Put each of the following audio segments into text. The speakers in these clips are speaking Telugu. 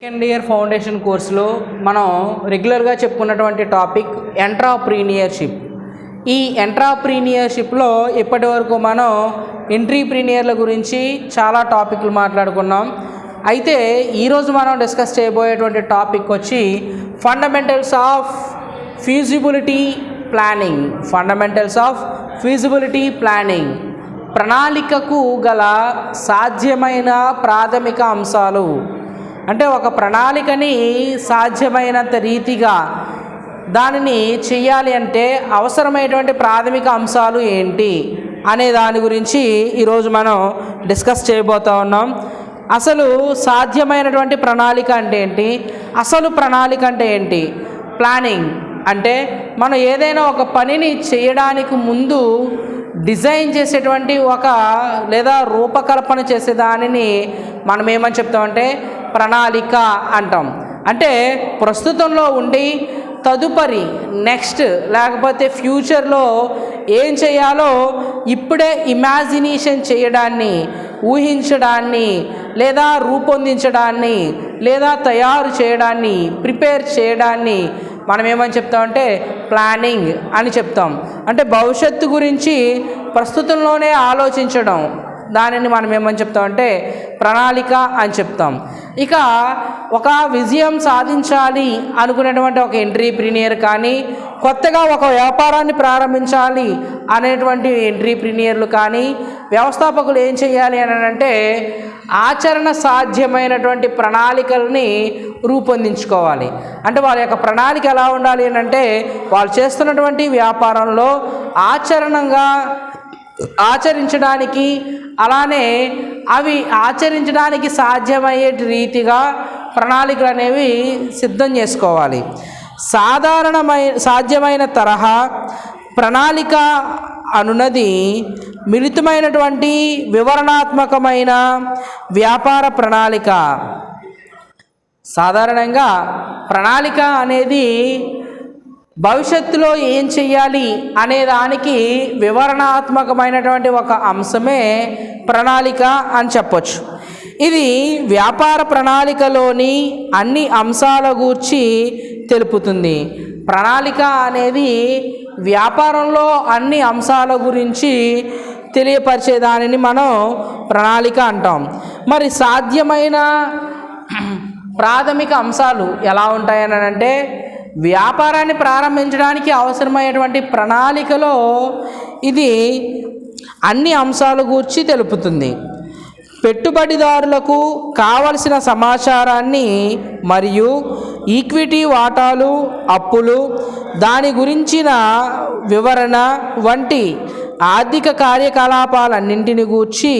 సెకండ్ ఇయర్ ఫౌండేషన్ కోర్సులో మనం రెగ్యులర్గా చెప్పుకున్నటువంటి టాపిక్ ఎంట్రప్రీనియర్షిప్. ఈ ఎంట్రప్రీనియర్షిప్లో ఇప్పటి వరకు మనం ఎంట్రీప్రీనియర్ల గురించి చాలా టాపిక్లు మాట్లాడుకున్నాం. అయితే ఈరోజు మనం డిస్కస్ చేయబోయేటువంటి టాపిక్ వచ్చి ఫండమెంటల్స్ ఆఫ్ ఫీజిబిలిటీ ప్లానింగ్. ప్రణాళికకు గల సాధ్యమైన ప్రాథమిక అంశాలు. అంటే ఒక ప్రణాళికని సాధ్యమైనంత రీతిగా దానిని చేయాలి అంటే అవసరమైనటువంటి ప్రాథమిక అంశాలు ఏంటి అనే దాని గురించి ఈరోజు మనం డిస్కస్ చేయబోతూ ఉన్నాం. అసలు సాధ్యమైనటువంటి ప్రణాళిక అంటే ఏంటి, అసలు ప్రణాళిక అంటే ఏంటి? ప్లానింగ్ అంటే మనం ఏదైనా ఒక పనిని చేయడానికి ముందు డిజైన్ చేసేటువంటి లేదా రూపకల్పన చేసే దానిని మనం ఏమని చెప్తామంటే ప్రణాళిక అంటాం. అంటే ప్రస్తుతంలో ఉండి తదుపరి నెక్స్ట్ లేకపోతే ఫ్యూచర్లో ఏం చేయాలో ఇప్పుడే ఇమాజినేషన్ చేయడాన్ని, ఊహించడాన్ని, లేదా రూపొందించడాన్ని, లేదా తయారు చేయడాన్ని, ప్రిపేర్ చేయడాన్ని మనం ఏమని చెప్తామంటే ప్లానింగ్ అని చెప్తాం. అంటే భవిష్యత్తు గురించి ప్రస్తుతంలోనే ఆలోచించడం, దానిని మనం ఏమని చెప్తామంటే ప్రణాళిక అని చెప్తాం. ఇక ఒక విజయం సాధించాలి అనుకునేటువంటి ఒక ఎంట్రీప్రీనియర్ కానీ, కొత్తగా ఒక వ్యాపారాన్ని ప్రారంభించాలి అనేటువంటి ఎంట్రీప్రీనియర్లు కానీ, వ్యవస్థాపకులు ఏం చేయాలి అని అంటే ఆచరణ సాధ్యమైనటువంటి ప్రణాళికల్ని రూపొందించుకోవాలి. అంటే వాళ్ళ యొక్క ప్రణాళిక ఎలా ఉండాలి అని అంటే వాళ్ళు చేస్తున్నటువంటి వ్యాపారంలో ఆచరించడానికి, అలానే అవి ఆచరించడానికి సాధ్యమయ్యే రీతిగా ప్రణాళికలు అనేవి సిద్ధం చేసుకోవాలి. సాధ్యమైన తరహా ప్రణాళిక అనున్నది మిళితమైనటువంటి వివరణాత్మకమైన వ్యాపార ప్రణాళిక. సాధారణంగా ప్రణాళిక అనేది భవిష్యత్తులో ఏం చెయ్యాలి అనే దానికి వివరణాత్మకమైనటువంటి ఒక అంశమే ప్రణాళిక అని చెప్పొచ్చు. ఇది వ్యాపార ప్రణాళికలోని అన్ని అంశాల గూర్చి తెలుపుతుంది. ప్రణాళిక అనేది వ్యాపారంలో అన్ని అంశాల గురించి తెలియపరిచేదానిని మనం ప్రణాళిక అంటాం. మరి సాధ్యమైన ప్రాథమిక అంశాలు ఎలా ఉంటాయని అంటే వ్యాపారాన్ని ప్రారంభించడానికి అవసరమైనటువంటి ప్రణాళికలో ఇది అన్ని అంశాల గురించి తెలుపుతుంది. పెట్టుబడిదారులకు కావలసిన సమాచారాన్ని మరియు ఈక్విటీ వాటాలు, అప్పులు, దాని గురించిన వివరణ వంటి ఆర్థిక కార్యకలాపాలన్నింటిని గూర్చి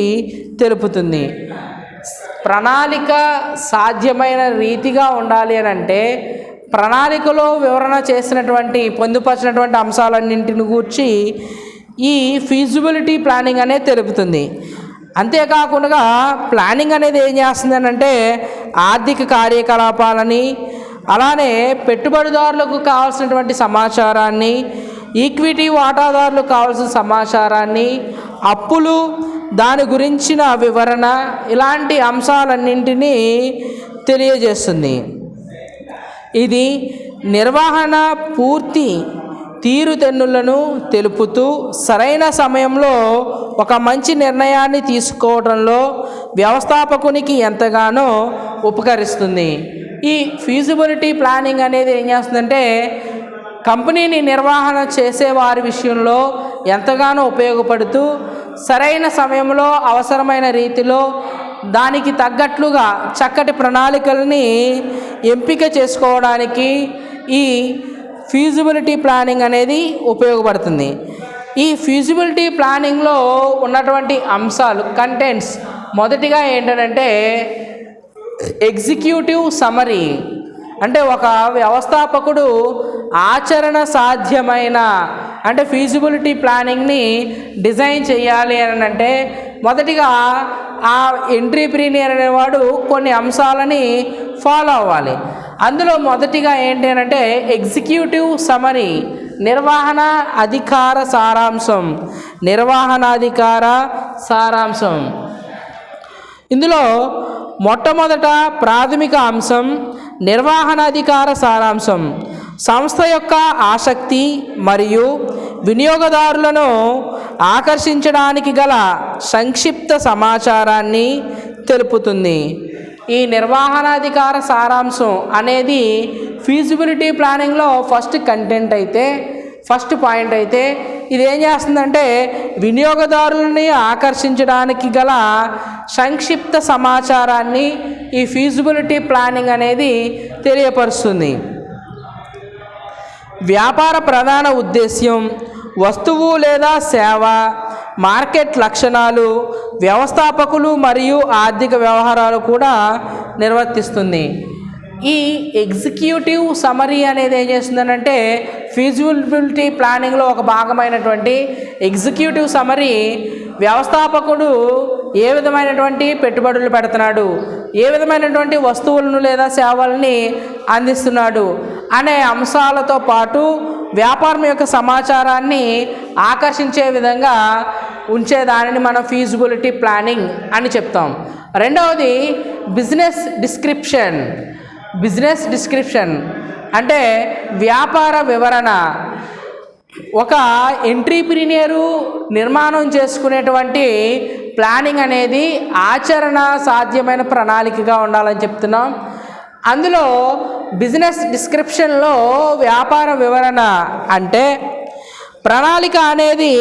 తెలుపుతుంది. ప్రణాళిక సాధ్యమైన రీతిగా ఉండాలి అని అంటే ప్రణాళికలో వివరణ చేసినటువంటి పొందుపరిచినటువంటి అంశాలన్నింటిని గూర్చి ఈ ఫీజిబిలిటీ ప్లానింగ్ అనేది తెలుపుతుంది. అంతేకాకుండా ప్లానింగ్ అనేది ఏం చేస్తుంది అని అంటే ఆర్థిక కార్యకలాపాలని, అలానే పెట్టుబడిదారులకు కావాల్సినటువంటి సమాచారాన్ని, ఈక్విటీ వాటాదారులకు కావాల్సిన సమాచారాన్ని, అప్పులు, దాని గురించిన వివరణ, ఇలాంటి అంశాలన్నింటినీ తెలియజేస్తుంది. ఇది నిర్వహణ పూర్తి తీరుతెన్నులను తెలుపుతూ సరైన సమయంలో ఒక మంచి నిర్ణయాన్ని తీసుకోవడంలో వ్యవస్థాపకునికి ఎంతగానో ఉపకరిస్తుంది. ఈ ఫీజిబిలిటీ ప్లానింగ్ అనేది ఏం చేస్తుందంటే కంపెనీని నిర్వహణ చేసే వారి విషయంలో ఎంతగానో ఉపయోగపడుతూ సరైన సమయంలో అవసరమైన రీతిలో దానికి తగ్గట్లుగా చక్కటి ప్రణాళికల్ని ఎంపిక చేసుకోవడానికి ఈ ఫీజిబిలిటీ ప్లానింగ్ అనేది ఉపయోగపడుతుంది. ఈ ఫీజిబిలిటీ ప్లానింగ్లో ఉన్నటువంటి అంశాలు, కంటెంట్స్, మొదటిగా ఏంటంటే ఎగ్జిక్యూటివ్ సమరీ. అంటే ఒక వ్యవస్థాపకుడు ఆచరణ సాధ్యమైన అంటే ఫీజిబిలిటీ ప్లానింగ్ని డిజైన్ చేయాలి అని అంటే మొదటిగా ఆ ఎంట్రీప్రీనియర్ అనేవాడు కొన్ని అంశాలని ఫాలో అవ్వాలి. అందులో మొదటిగా ఏంటి అంటే ఎగ్జిక్యూటివ్ సమరీ, నిర్వహణాధికార సారాంశం. ఇందులో మొట్టమొదట ప్రాథమిక అంశం నిర్వహణాధికార సారాంశం. సంస్థ యొక్క ఆసక్తి మరియు వినియోగదారులను ఆకర్షించడానికి గల సంక్షిప్త సమాచారాన్ని తెలుపుతుంది. ఈ నిర్వహణాధికార సారాంశం అనేది ఫీజిబిలిటీ ప్లానింగ్లో ఫస్ట్ కంటెంట్ అయితే, ఫస్ట్ పాయింట్ అయితే ఇది ఏం చేస్తుందంటే వినియోగదారులని ఆకర్షించడానికి గల సంక్షిప్త సమాచారాన్ని ఈ ఫీజిబిలిటీ ప్లానింగ్ అనేది తెలియపరుస్తుంది. వ్యాపార ప్రధాన ఉద్దేశ్యం, వస్తువు లేదా సేవ, మార్కెట్ లక్షణాలు, వ్యవస్థాపకులు మరియు ఆర్థిక వ్యవహారాలు కూడా నిర్వర్తిస్తుంది. ఈ ఎగ్జిక్యూటివ్ సమరీ అనేది ఏం చేస్తుందనంటే ఫీజిబిలిటీ ప్లానింగ్లో ఒక భాగమైనటువంటి ఎగ్జిక్యూటివ్ సమరీ వ్యవస్థాపకుడు ఏ విధమైనటువంటి పెట్టుబడులు పెడుతున్నాడు, ఏ విధమైనటువంటి వస్తువులను లేదా సేవల్ని అందిస్తున్నాడు అనే అంశాలతో పాటు వ్యాపారం యొక్క సమాచారాన్ని ఆకర్షించే విధంగా ఉంచేదానిని మనం ఫీజిబిలిటీ ప్లానింగ్ అని చెప్తాం. రెండవది బిజినెస్ డిస్క్రిప్షన్. బిజినెస్ డిస్క్రిప్షన్ అంటే వ్యాపార వివరణ. ఒక ఎంట్రీప్రీనియరు నిర్మాణం చేసుకునేటువంటి ప్లానింగ్ అనేది ఆచరణ సాధ్యమైన ప్రణాళికగా ఉండాలని చెప్తున్నాం. అందులో బిజినెస్ డిస్క్రిప్షన్లో వ్యాపార వివరణ అంటే ప్రణాళిక అనేది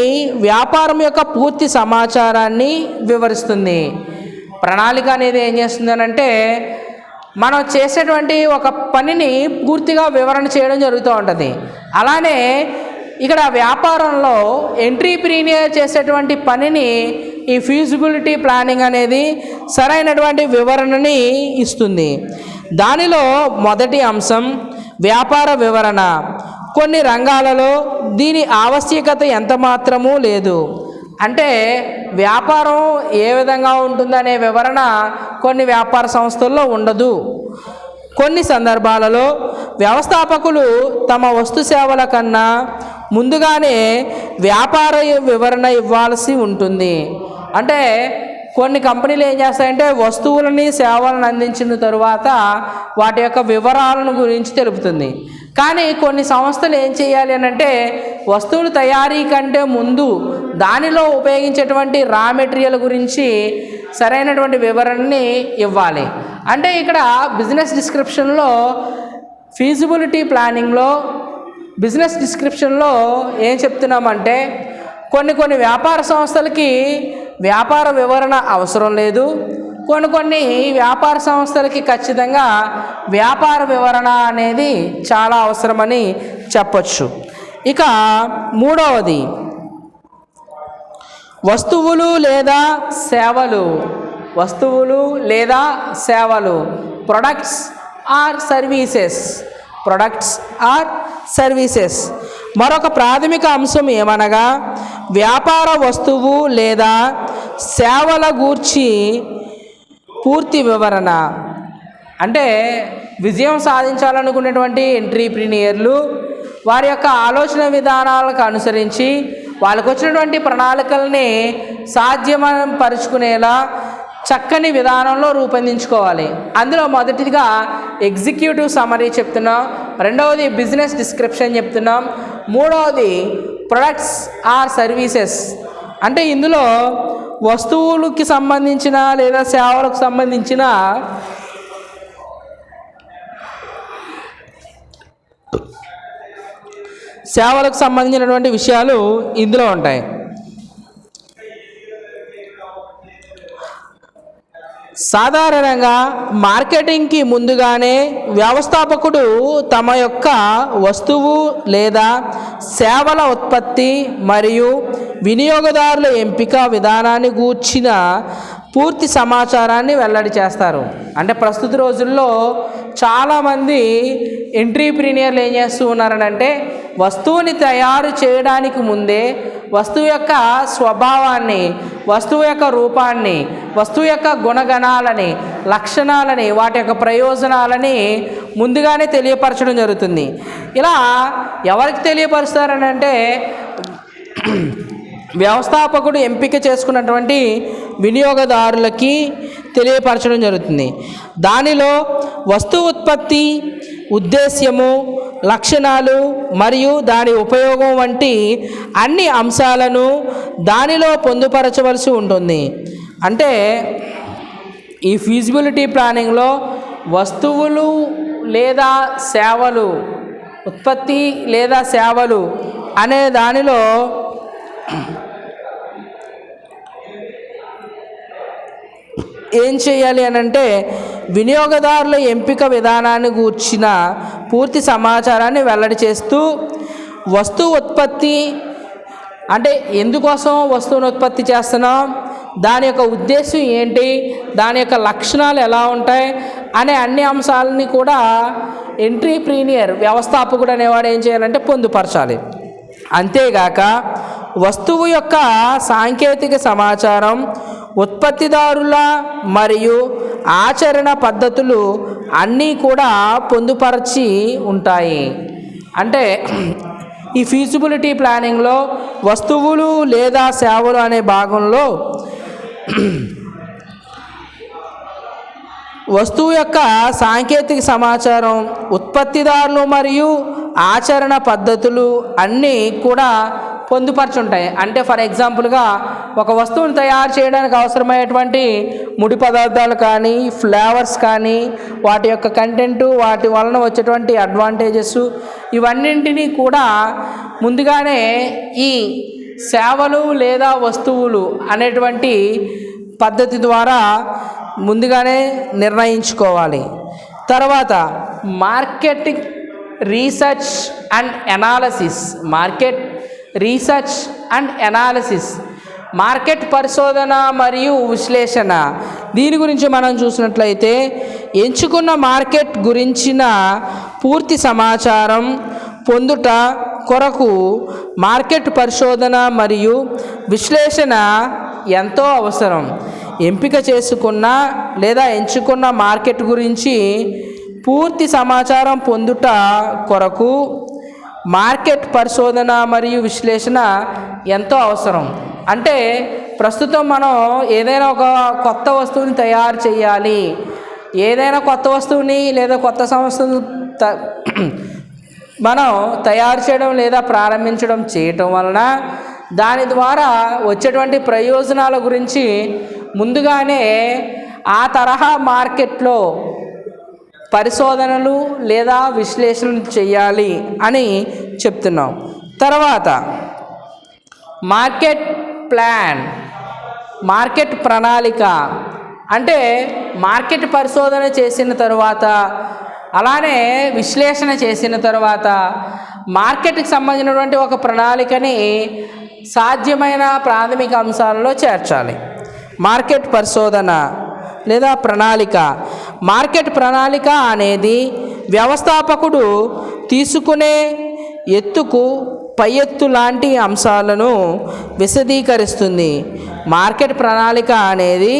వ్యాపారం యొక్క పూర్తి సమాచారాన్ని వివరిస్తుంది. ప్రణాళిక అనేది ఏం చేస్తుందనంటే మనం చేసేటువంటి ఒక పనిని పూర్తిగా వివరణ చేయడం జరుగుతూ ఉంటుంది. అలానే ఇక్కడ వ్యాపారంలో ఎంట్రీప్రీనియర్ చేసేటువంటి పనిని ఈ ఫీజిబిలిటీ ప్లానింగ్ అనేది సరైనటువంటి వివరణని ఇస్తుంది. దానిలో మొదటి అంశం వ్యాపార వివరణ. కొన్ని రంగాలలో దీని ఆవశ్యకత ఎంత మాత్రమూ లేదు. అంటే వ్యాపారం ఏ విధంగా ఉంటుందనే వివరణ కొన్ని వ్యాపార సంస్థల్లో ఉండదు. కొన్ని సందర్భాలలో వ్యవస్థాపకులు తమ వస్తు సేవల కన్నా ముందుగానే వ్యాపార వివరణ ఇవ్వాల్సి ఉంటుంది. అంటే కొన్ని కంపెనీలు ఏం చేస్తాయంటే వస్తువులని సేవలను అందించిన తరువాత వాటి యొక్క వివరాలను గురించి తెలుపుతుంది. కానీ కొన్ని సంస్థలు ఏం చేయాలి అని అంటే వస్తువుల తయారీ కంటే ముందు దానిలో ఉపయోగించేటువంటి రా మెటీరియల్ గురించి సరైనటువంటి వివరణని ఇవ్వాలి. అంటే ఇక్కడ బిజినెస్ డిస్క్రిప్షన్లో ఫీజిబిలిటీ ప్లానింగ్లో బిజినెస్ డిస్క్రిప్షన్లో ఏం చెప్తున్నామంటే కొన్ని వ్యాపార సంస్థలకి వ్యాపార వివరణ అవసరం లేదు. కొన్ని వ్యాపార సంస్థలకి ఖచ్చితంగా వ్యాపార వివరణ అనేది చాలా అవసరమని చెప్పచ్చు. ఇక మూడవది వస్తువులు లేదా సేవలు. వస్తువులు లేదా సేవలు products or services. Products or services. మరొక ప్రాథమిక అంశం ఏమనగా వ్యాపార వస్తువు లేదా సేవల గూర్చి పూర్తి వివరణ. అంటే విజయం సాధించాలనుకునేటువంటి ఎంట్రీప్రీనియర్లు వారి యొక్క ఆలోచన విధానాలకు అనుసరించి వాళ్ళకు వచ్చినటువంటి ప్రణాళికల్ని సాధ్యపరుచుకునేలా చక్కని విధానంలో రూపొందించుకోవాలి. అందులో మొదటిదిగా ఎగ్జిక్యూటివ్ సమరీ చెప్తున్నాం, రెండవది బిజినెస్ డిస్క్రిప్షన్ చెప్తున్నాం, మూడవది ప్రొడక్ట్స్ ఆర్ సర్వీసెస్. అంటే ఇందులో వస్తువులకి సంబంధించిన లేదా సేవలకు సంబంధించిన విషయాలు ఇందులో ఉంటాయి. సాధారణంగా మార్కెటింగ్కి ముందుగానే వ్యవస్థాపకుడు తమ యొక్క వస్తువు లేదా సేవల ఉత్పత్తి మరియు వినియోగదారుల ఎంపిక విధానాన్ని గూర్చిన పూర్తి సమాచారాన్ని వెల్లడి చేస్తారు. అంటే ప్రస్తుత రోజుల్లో చాలామంది ఎంట్రీప్రీనియర్లు ఏం చేస్తూ ఉన్నారనంటే వస్తువుని తయారు చేయడానికి ముందే వస్తువు యొక్క స్వభావాన్ని, వస్తువు యొక్క రూపాన్ని, వస్తువు యొక్క గుణగణాలని, లక్షణాలని, వాటి యొక్క ప్రయోజనాలని ముందుగానే తెలియపరచడం జరుగుతుంది. ఇలా ఎవరికి తెలియపరుస్తారనంటే వ్యవస్థాపకుడు ఎంపిక చేసుకున్నటువంటి వినియోగదారులకి తెలియపరచడం జరుగుతుంది. దానిలో వస్తు ఉత్పత్తి, ఉద్దేశ్యము, లక్షణాలు మరియు దాని ఉపయోగం వంటి అన్ని అంశాలను దానిలో పొందుపరచవలసి ఉంటుంది. అంటే ఈ ఫీజిబిలిటీ ప్లానింగ్లో వస్తువులు లేదా సేవలు, ఉత్పత్తి లేదా సేవలు అనే దానిలో ఏం చేయాలి అని అంటే వినియోగదారుల ఎంపిక విధానాన్ని గూర్చిన పూర్తి సమాచారాన్ని వెల్లడి చేస్తూ వస్తువు ఉత్పత్తి అంటే ఎందుకోసం వస్తువును ఉత్పత్తి చేస్తున్నాం, దాని యొక్క ఉద్దేశం ఏంటి, దాని యొక్క లక్షణాలు ఎలా ఉంటాయి అనే అన్ని అంశాలని కూడా ఎంట్రీప్రీనియర్ వ్యవస్థాపకుడు అనేవాడు ఏం చేయాలంటే పొందుపరచాలి. అంతేగాక వస్తువు యొక్క సాంకేతిక సమాచారం, ఉత్పత్తిదారుల మరియు ఆచరణ పద్ధతులు అన్నీ కూడా పొందుపరిచి ఉంటాయి. అంటే ఈ ఫీజిబిలిటీ ప్లానింగ్లో వస్తువులు లేదా సేవలు అనే భాగంలో వస్తువు యొక్క సాంకేతిక సమాచారం, ఉత్పత్తిదారులు మరియు ఆచరణ పద్ధతులు అన్నీ కూడా పొందుపరచుంటాయి. అంటే ఫర్ ఎగ్జాంపుల్గా ఒక వస్తువును తయారు చేయడానికి అవసరమైనటువంటి ముడి పదార్థాలు కానీ, ఫ్లేవర్స్ కానీ, వాటి యొక్క కంటెంటు, వాటి వలన వచ్చేటువంటి అడ్వాంటేజెస్ ఇవన్నింటినీ కూడా ముందుగానే ఈ సేవలు లేదా వస్తువులు అనేటువంటి పద్ధతి ద్వారా ముందుగానే నిర్ణయించుకోవాలి. తర్వాత marketing research and analysis, market పరిశోధన మరియు విశ్లేషణ. దీని గురించి మనం చూసినట్లయితే ఎంచుకున్న మార్కెట్ గురించిన పూర్తి సమాచారం పొందుట కొరకు మార్కెట్ పరిశోధన మరియు విశ్లేషణ ఎంతో అవసరం. ఎంపిక చేసుకున్న లేదా ఎంచుకున్న మార్కెట్ గురించి పూర్తి సమాచారం పొందుట కొరకు మార్కెట్ పరిశోధన మరియు విశ్లేషణ ఎంతో అవసరం. అంటే ప్రస్తుతం మనం ఏదైనా ఒక కొత్త వస్తువుని తయారు చేయాలి, ఏదైనా కొత్త వస్తువుని లేదా కొత్త సంస్థను మనం తయారు చేయడం లేదా ప్రారంభించడం చేయటం వలన దాని ద్వారా వచ్చేటువంటి ప్రయోజనాల గురించి ముందుగానే ఆ తరహా మార్కెట్లో పరిశోధనలు లేదా విశ్లేషణలు చేయాలి అని చెప్తున్నాం. తర్వాత మార్కెట్ ప్లాన్, మార్కెట్ ప్రణాళిక. అంటే మార్కెట్ పరిశోధన చేసిన తరువాత అలానే విశ్లేషణ చేసిన తర్వాత మార్కెట్కి సంబంధించినటువంటి ఒక ప్రణాళికని సాధ్యమైన ప్రాథమిక అంశాలలో చేర్చాలి. మార్కెట్ పరిశోధన లేదా ప్రణాళిక. మార్కెట్ ప్రణాళిక అనేది వ్యవస్థాపకుడు తీసుకునే ఎత్తుకు పై ఎత్తు లాంటి అంశాలను విశదీకరిస్తుంది. మార్కెట్ ప్రణాళిక అనేది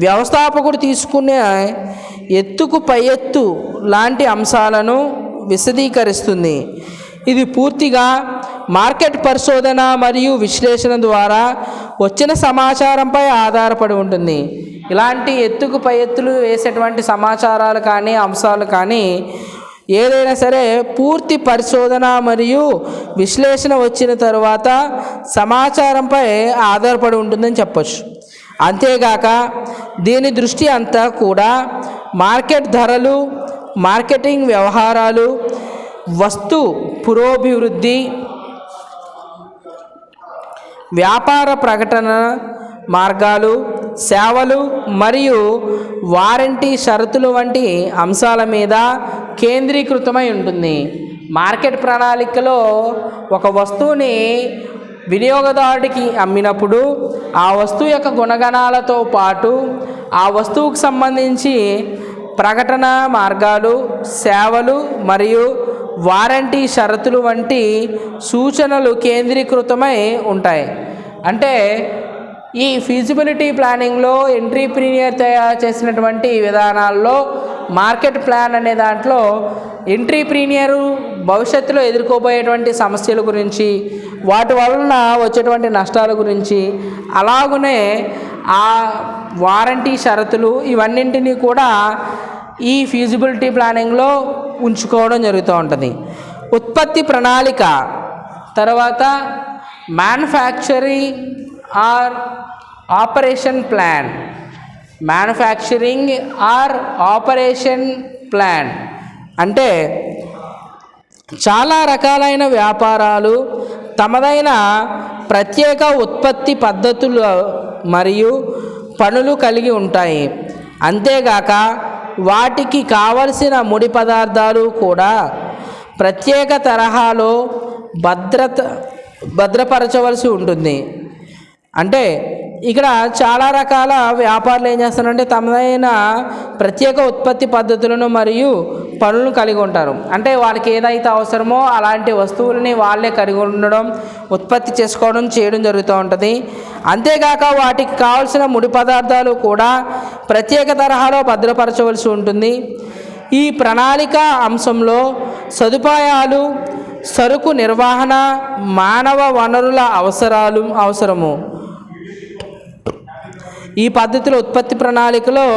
వ్యవస్థాపకుడు తీసుకునే ఎత్తుకు పై ఎత్తు లాంటి అంశాలను విశదీకరిస్తుంది. ఇది పూర్తిగా మార్కెట్ పరిశోధన మరియు విశ్లేషణ ద్వారా వచ్చిన సమాచారంపై ఆధారపడి ఉంటుంది. ఇలాంటి ఎత్తుకు పై ఎత్తులు వేసేటువంటి సమాచారాలు కానీ అంశాలు కానీ ఏదైనా సరే పూర్తి పరిశోధన మరియు విశ్లేషణ వచ్చిన తరువాత సమాచారంపై ఆధారపడి ఉంటుందని చెప్పచ్చు. అంతేగాక దీని దృష్టి అంతా కూడా మార్కెట్ ధరలు, మార్కెటింగ్ వ్యవహారాలు, వస్తు పురోభివృద్ధి, వ్యాపార ప్రకటన మార్గాలు, సేవలు మరియు వారంటీ షరతులు వంటి అంశాల మీద కేంద్రీకృతమై ఉంటుంది. మార్కెట్ ప్రణాళికలో ఒక వస్తువుని వినియోగదారుడికి అమ్మినప్పుడు ఆ వస్తువు యొక్క గుణగణాలతో పాటు ఆ వస్తువుకు సంబంధించి ప్రకటన మార్గాలు, సేవలు మరియు వారంటీ షరతులు వంటి సూచనలు కేంద్రీకృతమై ఉంటాయి. అంటే ఈ ఫీజిబిలిటీ ప్లానింగ్లో ఎంట్రీప్రీనియర్ తయారు చేసినటువంటి విధానాల్లో మార్కెట్ ప్లాన్ అనే దాంట్లో ఎంట్రీప్రీనియరు భవిష్యత్తులో ఎదుర్కోబోయేటువంటి సమస్యల గురించి, వాటి వలన వచ్చేటువంటి నష్టాల గురించి, అలాగనే ఆ వారంటీ షరతులు ఇవన్నింటినీ కూడా ఈ ఫీజిబిలిటీ ప్లానింగ్లో ఉంచుకోవడం జరుగుతూ ఉంటుంది. ఉత్పత్తి ప్రణాళిక, తర్వాత manufacturing or operation plan. Manufacturing are operation plan అంటే చాలా రకాలైన వ్యాపారాలు తమదైన ప్రత్యేక ఉత్పత్తి పద్ధతులు మరియు పనులు కలిగి ఉంటాయి. అంతేగాక వాటికి కావలసిన ముడి పదార్థాలు కూడా ప్రత్యేక తరహాలో భద్రపరచవలసి ఉంటుంది. అంటే ఇక్కడ చాలా రకాల వ్యాపారులు ఏం చేస్తారంటే తమదైన ప్రత్యేక ఉత్పత్తి పద్ధతులను మరియు పనులను కలిగి ఉంటారు. అంటే వాళ్ళకి ఏదైతే అవసరమో అలాంటి వస్తువులని వాళ్ళే కలిగి ఉండడం, ఉత్పత్తి చేసుకోవడం చేయడం జరుగుతూ ఉంటుంది. అంతేగాక వాటికి కావాల్సిన ముడి పదార్థాలు కూడా ప్రత్యేక తరహాలో భద్రపరచవలసి ఉంటుంది. ఈ ప్రణాళిక అంశంలో సదుపాయాలు, సరుకు నిర్వహణ, మానవ వనరుల అవసరము. ఈ పద్ధతిలో ఉత్పత్తి ప్రణాళికలో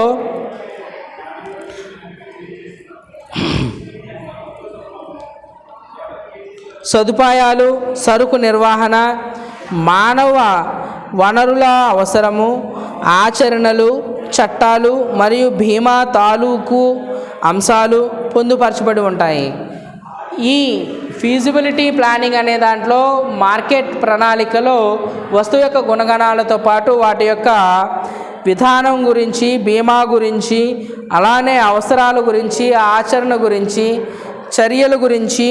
సదుపాయాలు, సరుకు నిర్వహణ, మానవ వనరుల అవసరము, ఆచరణలు, చట్టాలు మరియు బీమా తాలూకు అంశాలు పొందుపరచబడి ఉంటాయి. ఈ ఫీజిబిలిటీ ప్లానింగ్ అనే దాంట్లో మార్కెట్ ప్రణాళికలో వస్తువు యొక్క గుణగణాలతో పాటు వాటి యొక్క విధానం గురించి, బీమా గురించి, అలానే అవసరాల గురించి, ఆచరణ గురించి, చర్యల గురించి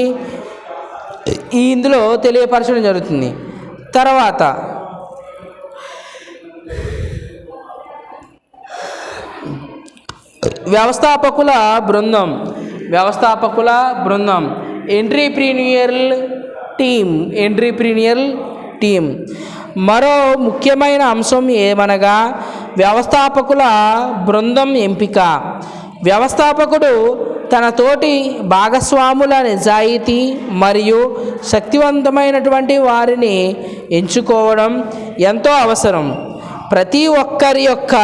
ఇందులో తెలియపరచడం జరుగుతుంది. తర్వాత వ్యవస్థాపకుల బృందం ఎంట్రీప్రీనియరల్ టీమ్. మరో ముఖ్యమైన అంశం ఏమనగా వ్యవస్థాపకుల బృందం ఎంపిక. వ్యవస్థాపకుడు తన తోటి భాగస్వాముల నిజాయితీ మరియు శక్తివంతమైనటువంటి వారిని ఎంచుకోవడం ఎంతో అవసరం. ప్రతి ఒక్కరి యొక్క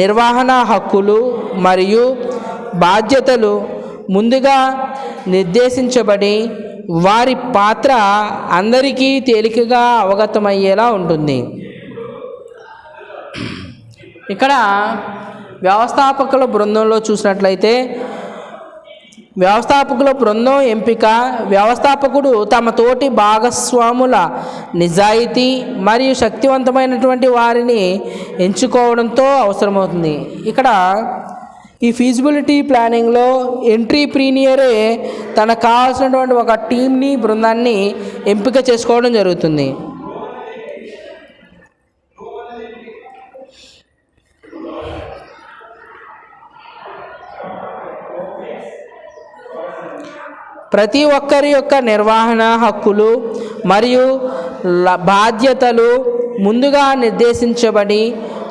నిర్వహణ హక్కులు మరియు బాధ్యతలు ముందుగా నిర్దేశించబడి వారి పాత్ర అందరికీ తేలికగా అవగతమయ్యేలా ఉంటుంది. ఇక్కడ వ్యవస్థాపకుల బృందంలో చూసినట్లయితే వ్యవస్థాపకుల బృందం ఎంపిక వ్యవస్థాపకుడు తమ తోటి భాగస్వాముల నిజాయితీ మరియు శక్తివంతమైనటువంటి వారిని ఎంచుకోవడంతో అవసరమవుతుంది. ఇక్కడ ఈ ఫీజిబిలిటీ ప్లానింగ్లో ఎంట్రీప్రీనియరే తనకు కావాల్సినటువంటి ఒక టీంని, బృందాన్ని ఎంపిక చేసుకోవడం జరుగుతుంది. ప్రతి ఒక్కరి యొక్క నిర్వహణ హక్కులు మరియు బాధ్యతలు ముందుగా నిర్దేశించబడి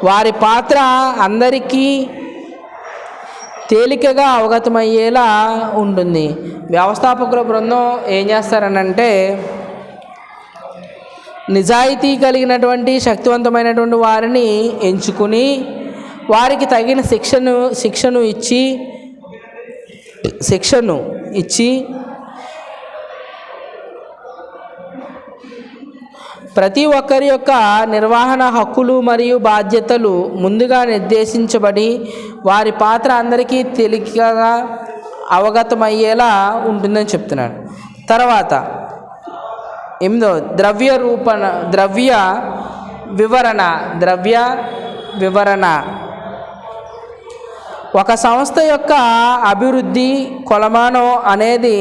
వారి పాత్ర అందరికీ తేలికగా అవగతమయ్యేలా ఉంటుంది. వ్యవస్థాపకుల బృందం ఏం చేస్తారనంటే నిజాయితీ కలిగినటువంటి శక్తివంతమైనటువంటి వారిని ఎంచుకుని వారికి తగిన శిక్షను ఇచ్చి ప్రతి ఒక్కరి యొక్క నిర్వహణ హక్కులు మరియు బాధ్యతలు ముందుగా నిర్దేశించబడి వారి పాత్ర అందరికీ తేలికగా అవగతమయ్యేలా ఉంటుందని చెప్తున్నాడు. తర్వాత 8 ద్రవ్య వివరణ. ఒక సంస్థ యొక్క అభివృద్ధి కొలమానం అనేది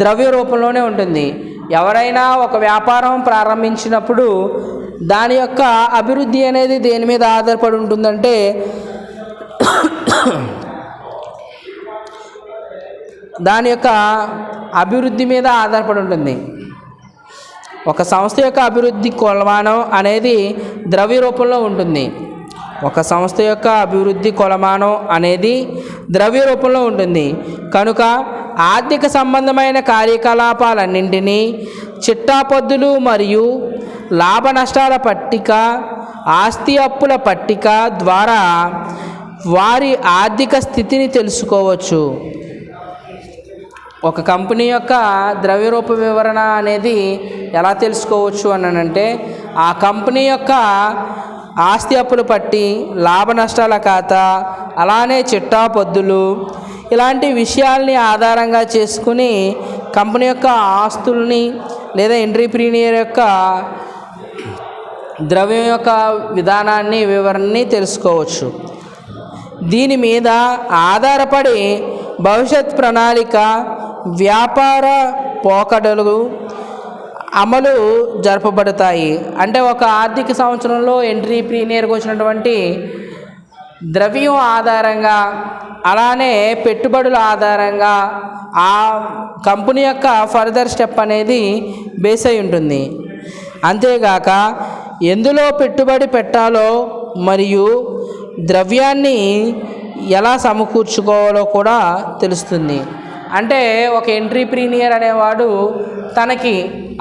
ద్రవ్య రూపంలోనే ఉంటుంది. ఎవరైనా ఒక వ్యాపారం ప్రారంభించినప్పుడు దాని యొక్క అభివృద్ధి అనేది దేని మీద ఆధారపడి ఉంటుందంటే దాని యొక్క అభివృద్ధి మీద ఆధారపడి ఉంటుంది. ఒక సంస్థ యొక్క అభివృద్ధి కొలమానం అనేది ద్రవ్య రూపంలో ఉంటుంది. ఒక సంస్థ యొక్క అభివృద్ధి కొలమానం అనేది ద్రవ్య రూపంలో ఉంటుంది. కనుక ఆర్థిక సంబంధమైన కార్యకలాపాలన్నింటినీ చిట్టాపొద్దులు మరియు లాభ నష్టాల పట్టిక, ఆస్తి అప్పుల పట్టిక ద్వారా వారి ఆర్థిక స్థితిని తెలుసుకోవచ్చు. ఒక కంపెనీ యొక్క ద్రవ్యరూప వివరణ అనేది ఎలా తెలుసుకోవచ్చు అని అంటే ఆ కంపెనీ యొక్క ఆస్తి అప్పుల పట్టి, లాభ నష్టాల ఖాతా, అలానే చిట్టాపొద్దులు ఇలాంటి విషయాల్ని ఆధారంగా చేసుకుని కంపెనీ యొక్క ఆస్తుల్ని లేదా ఎంట్రీప్రీనియర్ యొక్క ద్రవ్యం యొక్క విధానాన్ని వివరణని తెలుసుకోవచ్చు. దీని మీద ఆధారపడి భవిష్యత్ ప్రణాళిక, వ్యాపార పోకడలు అమలు జరపబడతాయి. అంటే ఒక ఆర్థిక సంవత్సరంలో ఎంట్రీప్రీనియర్కి వచ్చినటువంటి ద్రవ్యం ఆధారంగా, అలానే పెట్టుబడుల ఆధారంగా ఆ కంపెనీ యొక్క ఫర్దర్ స్టెప్ అనేది బేస్ అయి ఉంటుంది. అంతేగాక ఎందులో పెట్టుబడి పెట్టాలో మరియు ద్రవ్యాన్ని ఎలా సమకూర్చుకోవాలో కూడా తెలుస్తుంది. అంటే ఒక ఎంట్రీప్రీనియర్ అనేవాడు తనకి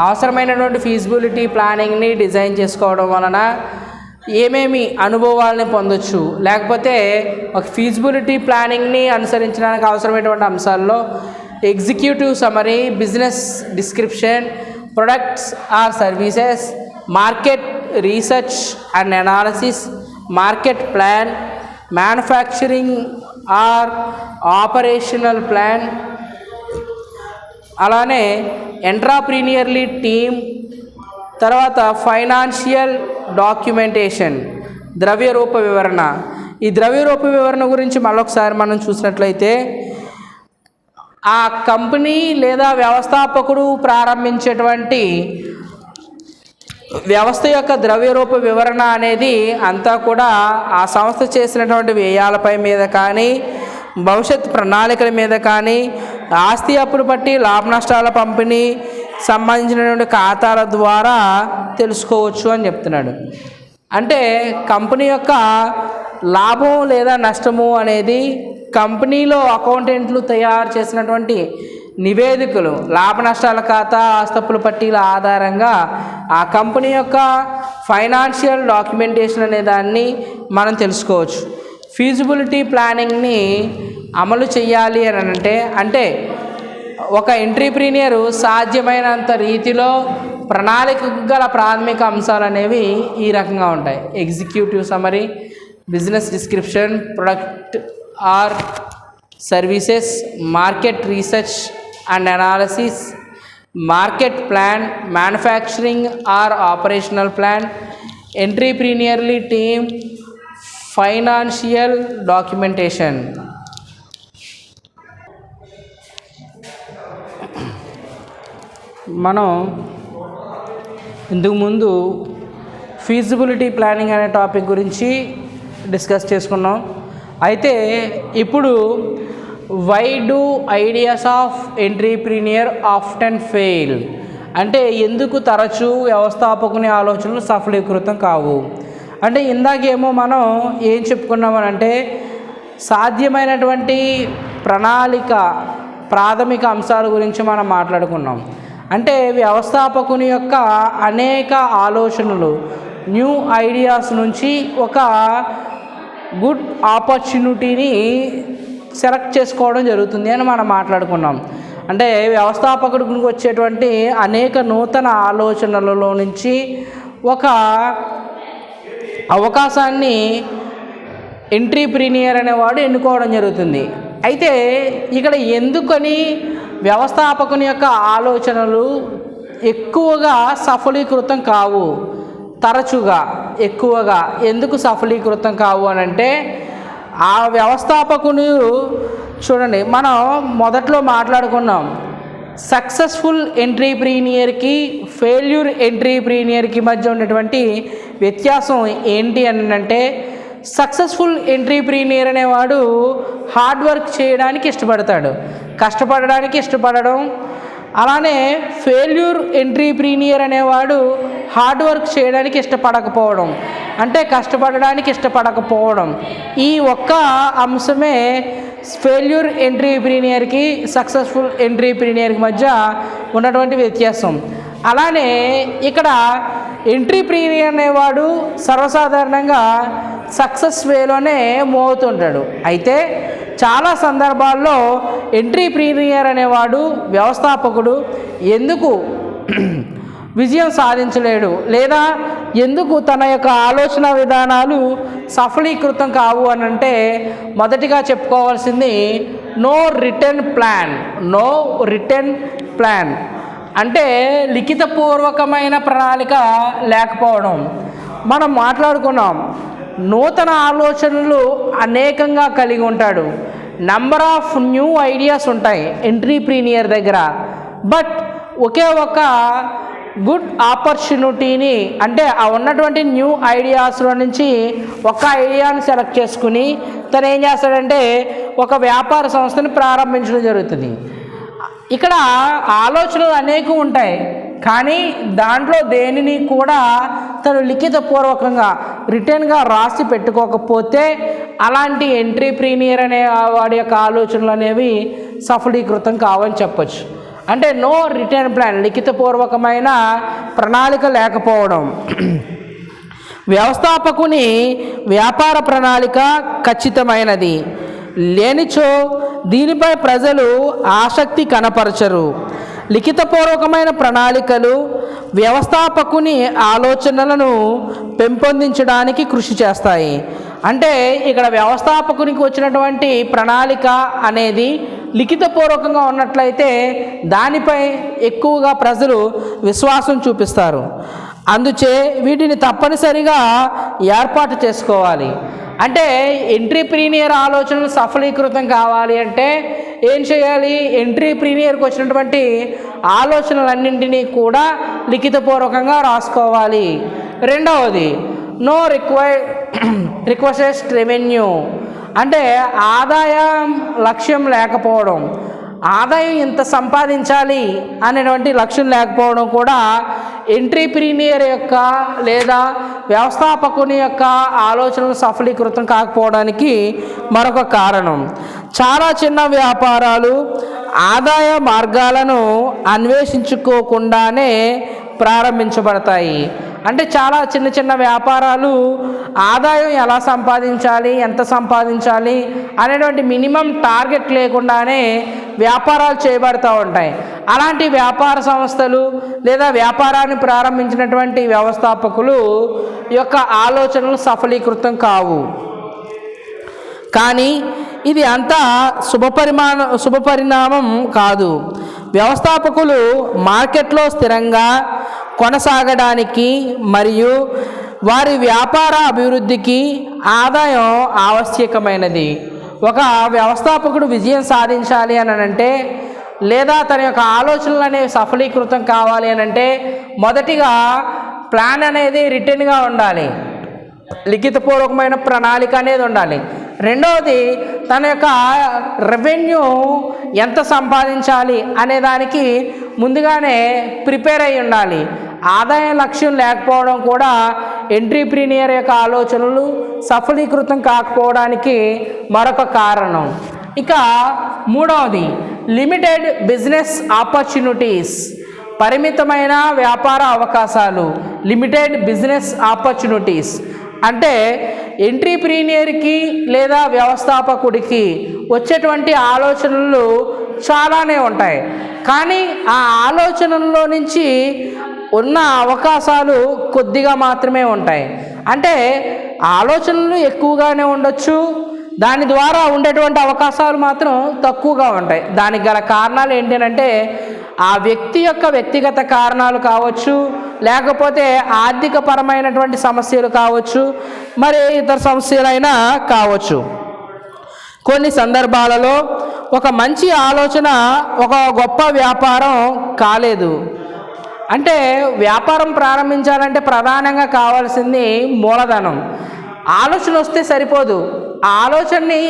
అవసరమైనటువంటి ఫీజిబిలిటీ ప్లానింగ్ని డిజైన్ చేసుకోవడం వలన ఏమేమి అనుభవాలని పొందొచ్చు, లేకపోతే ఒక ఫీజిబిలిటీ ప్లానింగ్ని అనుసరించడానికి అవసరమైనటువంటి అంశాల్లో executive summary, business description, products or services, market research and analysis, market plan, manufacturing or operational plan, అలానే ఎంట్రప్రీనియర్లీ టీమ్, తర్వాత ఫైనాన్షియల్ డాక్యుమెంటేషన్, ద్రవ్యరూప వివరణ. ఈ ద్రవ్యరూప వివరణ గురించి మరొకసారి మనం చూసినట్లయితే ఆ కంపెనీ లేదా వ్యవస్థాపకుడు ప్రారంభించేటువంటి వ్యవస్థ యొక్క ద్రవ్యరూప వివరణ అనేది అంతా కూడా ఆ సంస్థ చేసినటువంటి వ్యయాలపై మీద కానీ, భవిష్యత్ ప్రణాళికల మీద కానీ, ఆస్తి అప్పులు బట్టి లాభ నష్టాల పంపిణీ సంబంధించినటువంటి ఖాతాల ద్వారా తెలుసుకోవచ్చు అని చెప్తున్నాడు. అంటే కంపెనీ యొక్క లాభం లేదా నష్టము అనేది కంపెనీలో అకౌంటెంట్లు తయారు చేసినటువంటి నివేదికలు, లాభ నష్టాల ఖాతా, ఆస్తప్పుల పట్టీల ఆధారంగా ఆ కంపెనీ యొక్క ఫైనాన్షియల్ డాక్యుమెంటేషన్ అనే దాన్ని మనం తెలుసుకోవచ్చు. ఫీజిబిలిటీ ప్లానింగ్ని అమలు చేయాలి అని అంటే ఒక ఎంట్రీప్రీనియర్ సాధ్యమైనంత రీతిలో ప్రణాళిక గల ప్రాథమిక అంశాలు అనేవి ఈ రకంగా ఉంటాయి. Executive summary, business description, product or services, market research and analysis, market plan, manufacturing or operational plan, entrepreneurial team, financial documentation. మనం ఇంతకుముందు ఫీజిబిలిటీ ప్లానింగ్ అనే టాపిక్ గురించి డిస్కస్ చేసుకున్నాం. అయితే ఇప్పుడు why do ideas of entrepreneur often fail, అంటే ఎందుకు తరచూ వ్యవస్థాపకుని ఆలోచనలు సఫలీకృతం కావు. అంటే ఇందాకేమో మనం ఏం చెప్పుకున్నామనంటే సాధ్యమైనటువంటి ప్రణాళిక ప్రాథమిక అంశాల గురించి మనం మాట్లాడుకున్నాం. అంటే వ్యవస్థాపకుని యొక్క అనేక ఆలోచనలు, న్యూ ఐడియాస్ నుంచి ఒక గుడ్ ఆపర్చునిటీని సెలెక్ట్ చేసుకోవడం జరుగుతుంది అని మనం మాట్లాడుకున్నాం. అంటే వ్యవస్థాపకుడికి వచ్చేటువంటి అనేక నూతన ఆలోచనలలో నుంచి ఒక అవకాశాన్ని ఎంట్రీప్రీనియర్ అనేవాడు ఎన్నుకోవడం జరుగుతుంది. అయితే ఇక్కడ ఎందుకని వ్యవస్థాపకుని యొక్క ఆలోచనలు ఎక్కువగా సఫలీకృతం కావు, తరచుగా ఎక్కువగా ఎందుకు సఫలీకృతం కావు అని అంటే ఆ వ్యవస్థాపకుని చూడండి, మనం మొదట్లో మాట్లాడుకున్నాం సక్సెస్ఫుల్ ఎంట్రీప్రీనియర్కి ఫెయిల్యూర్ ఎంట్రీప్రీనియర్కి మధ్య ఉన్నటువంటి వ్యత్యాసం ఏంటి అని అంటే సక్సెస్ఫుల్ ఎంట్రీప్రీనియర్ అనేవాడు హార్డ్ వర్క్ చేయడానికి ఇష్టపడతాడు, కష్టపడడానికి ఇష్టపడడం. అలానే ఫెయిల్యూర్ ఎంట్రీప్రీనియర్ అనేవాడు హార్డ్ వర్క్ చేయడానికి ఇష్టపడకపోవడం, అంటే కష్టపడడానికి ఇష్టపడకపోవడం. ఈ ఒక్క అంశమే ఫెయిల్యూర్ ఎంట్రీప్రీనియర్కి సక్సెస్ఫుల్ ఎంట్రీప్రీనియర్కి మధ్య ఉన్నటువంటి వ్యత్యాసం. అలానే ఇక్కడ ఎంట్రీప్రీనియర్ అనేవాడు సర్వసాధారణంగా సక్సెస్ వేలోనే మూవ్ అవుతుంటాడు. అయితే చాలా సందర్భాల్లో ఎంట్రీప్రీనియర్ అనేవాడు వ్యవస్థాపకుడు ఎందుకు విజయం సాధించలేడు లేదా ఎందుకు తన యొక్క ఆలోచన విధానాలు సఫలీకృతం కావు అని అంటే మొదటిగా చెప్పుకోవాల్సింది నో రిటర్న్ ప్లాన్ అంటే లిఖితపూర్వకమైన ప్రణాళిక లేకపోవడం. మనం మాట్లాడుకున్నాం, నూతన ఆలోచనలు అనేకంగా కలిగి ఉంటాడు. నంబర్ ఆఫ్ న్యూ ఐడియాస్ ఉంటాయి ఎంట్రీప్రీనియర్ దగ్గర. బట్ ఒకే ఒక గుడ్ ఆపర్చునిటీని అంటే ఆ ఉన్నటువంటి న్యూ ఐడియాస్లో నుంచి ఒక ఐడియాని సెలెక్ట్ చేసుకుని తను ఏం చేస్తాడంటే ఒక వ్యాపార సంస్థని ప్రారంభించడం జరుగుతుంది. ఇక్కడ ఆలోచనలు అనేకం ఉంటాయి, కానీ దాంట్లో దేనిని కూడా తను లిఖితపూర్వకంగా రిటర్న్గా రాసి పెట్టుకోకపోతే అలాంటి ఎంట్రీప్రీనియర్ అనే వాడి యొక్క ఆలోచనలు అనేవి సఫలీకృతం కావని చెప్పచ్చు. అంటే నో రిటర్న్ ప్లాన్, లిఖితపూర్వకమైన ప్రణాళిక లేకపోవడం. వ్యవస్థాపకుని వ్యాపార ప్రణాళిక ఖచ్చితమైనది లేనిచో దీనిపై ప్రజలు ఆసక్తి కనపరచరు. లిఖితపూర్వకమైన ప్రణాళికలు వ్యవస్థాపకుని ఆలోచనలను పెంపొందించడానికి కృషి చేస్తాయి. అంటే ఇక్కడ వ్యవస్థాపకునికి వచ్చినటువంటి ప్రణాళిక అనేది లిఖితపూర్వకంగా ఉన్నట్లయితే దానిపై ఎక్కువగా ప్రజలు విశ్వాసం చూపిస్తారు. అందుచే వీటిని తప్పనిసరిగా ఏర్పాటు చేసుకోవాలి. అంటే ఎంట్రీప్రీనియర్ ఆలోచనలు సఫలీకృతం కావాలి అంటే ఏం చేయాలి? ఎంట్రీప్రీనియర్కి వచ్చినటువంటి ఆలోచనలన్నింటినీ కూడా లిఖితపూర్వకంగా రాసుకోవాలి. రెండవది నో రిక్వెస్ట్ రెవెన్యూ అంటే ఆదాయం లక్ష్యం లేకపోవడం. ఆదాయం ఇంత సంపాదించాలి అనేటువంటి లక్ష్యం లేకపోవడం కూడా ఎంట్రీప్రీనియర్ యొక్క లేదా వ్యవస్థాపకుని యొక్క ఆలోచనలు సఫలీకృతం కాకపోవడానికి మరొక కారణం. చాలా చిన్న వ్యాపారాలు ఆదాయ మార్గాలను అన్వేషించుకోకుండానే ప్రారంభించబడతాయి. అంటే చాలా చిన్న చిన్న వ్యాపారాలు ఆదాయం ఎలా సంపాదించాలి, ఎంత సంపాదించాలి అనేటువంటి మినిమం టార్గెట్ లేకుండానే వ్యాపారాలు చేయబడుతూ ఉంటాయి. అలాంటి వ్యాపార సంస్థలు లేదా వ్యాపారాన్ని ప్రారంభించినటువంటి వ్యవస్థాపకులు యొక్క ఆలోచనలు సఫలీకృతం కావు. కానీ ఇది అంతా శుభపరిణామం కాదు. వ్యవస్థాపకులు మార్కెట్లో స్థిరంగా కొనసాగడానికి మరియు వారి వ్యాపార అభివృద్ధికి ఆదాయం ఆవశ్యకమైనది. ఒక వ్యవస్థాపకుడు విజయం సాధించాలి అని అంటే లేదా తన యొక్క ఆలోచనలు అనేవి సఫలీకృతం కావాలి అని అంటే మొదటిగా ప్లాన్ అనేది రిటర్న్గా ఉండాలి, లిఖితపూర్వకమైన ప్రణాళిక అనేది ఉండాలి. రెండవది తన యొక్క రెవెన్యూ ఎంత సంపాదించాలి అనే దానికి ముందుగానే ప్రిపేర్ అయి ఉండాలి. ఆదాయ లక్ష్యం లేకపోవడం కూడా ఎంట్రీప్రీనియర్ యొక్క ఆలోచనలు సఫలీకృతం కాకపోవడానికి మరొక కారణం. ఇక మూడవది లిమిటెడ్ బిజినెస్ ఆపర్చునిటీస్, పరిమితమైన వ్యాపార అవకాశాలు. లిమిటెడ్ బిజినెస్ ఆపర్చునిటీస్ అంటే ఎంట్రీప్రీనియర్కి లేదా వ్యవస్థాపకుడికి వచ్చేటువంటి ఆలోచనలు చాలానే ఉంటాయి, కానీ ఆ ఆలోచనల్లో నుంచి ఉన్న అవకాశాలు కొద్దిగా మాత్రమే ఉంటాయి. అంటే ఆలోచనలు ఎక్కువగానే ఉండొచ్చు, దాని ద్వారా ఉండేటువంటి అవకాశాలు మాత్రం తక్కువగా ఉంటాయి. దానికి గల కారణాలు ఏంటంటే ఆ వ్యక్తి యొక్క వ్యక్తిగత కారణాలు కావచ్చు, లేకపోతే ఆర్థిక పరమైనటువంటి సమస్యలు కావచ్చు, మరి ఇతర సమస్యలైనా కావచ్చు. కొన్ని సందర్భాలలో ఒక మంచి ఆలోచన ఒక గొప్ప వ్యాపారం కాలేదు. అంటే వ్యాపారం ప్రారంభించాలంటే ప్రధానంగా కావాల్సింది మూలధనం. ఆలోచన వస్తే సరిపోదు, ఆ ఆలోచనని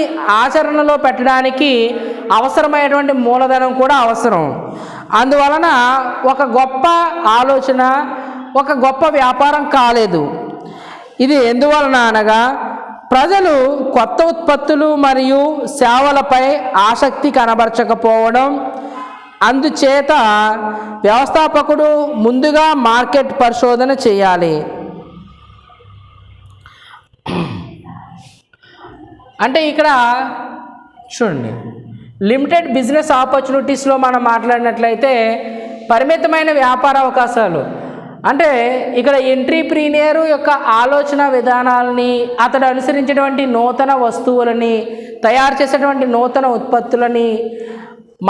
ఆచరణలో పెట్టడానికి అవసరమైనటువంటి మూలధనం కూడా అవసరం. అందువలన ఒక గొప్ప ఆలోచన ఒక గొప్ప వ్యాపారం కాలేదు. ఇది ఎందువలన అనగా ప్రజలు కొత్త ఉత్పత్తులు మరియు సేవలపై ఆసక్తి కనబరచకపోవడం, అందుచేత వ్యవస్థాపకుడు ముందుగా మార్కెట్ పరిశోధన చేయాలి. అంటే ఇక్కడ చూడండి, లిమిటెడ్ బిజినెస్ ఆపర్చునిటీస్లో మనం మాట్లాడినట్లయితే పరిమితమైన వ్యాపార అవకాశాలు, అంటే ఇక్కడ ఎంట్రీప్రీనియర్ యొక్క ఆలోచన విధానాలని, అతడు అనుసరించేటువంటి నూతన వస్తువులని, తయారు చేసేటువంటి నూతన ఉత్పత్తులని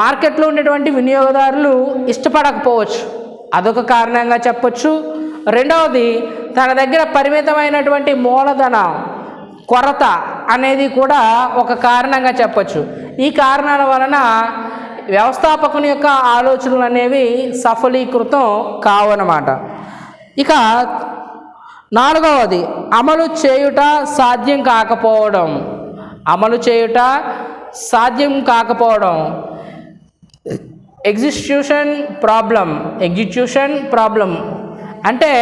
మార్కెట్లో ఉండేటువంటి వినియోగదారులు ఇష్టపడకపోవచ్చు, అదొక కారణంగా చెప్పొచ్చు. రెండవది, తన దగ్గర పరిమితమైనటువంటి మూలధన కొరత అనేది కూడా ఒక కారణంగా చెప్పొచ్చు. ఈ కారణాల వలన వ్యవస్థాపకుని యొక్క ఆలోచనలు అనేవి సఫలీకృతం కావన్నమాట. ఇక నాలుగవది, అమలు చేయుట సాధ్యం కాకపోవడం. అమలు చేయుట సాధ్యం కాకపోవడం, ఎగ్జిక్యూషన్ ప్రాబ్లం. అంటే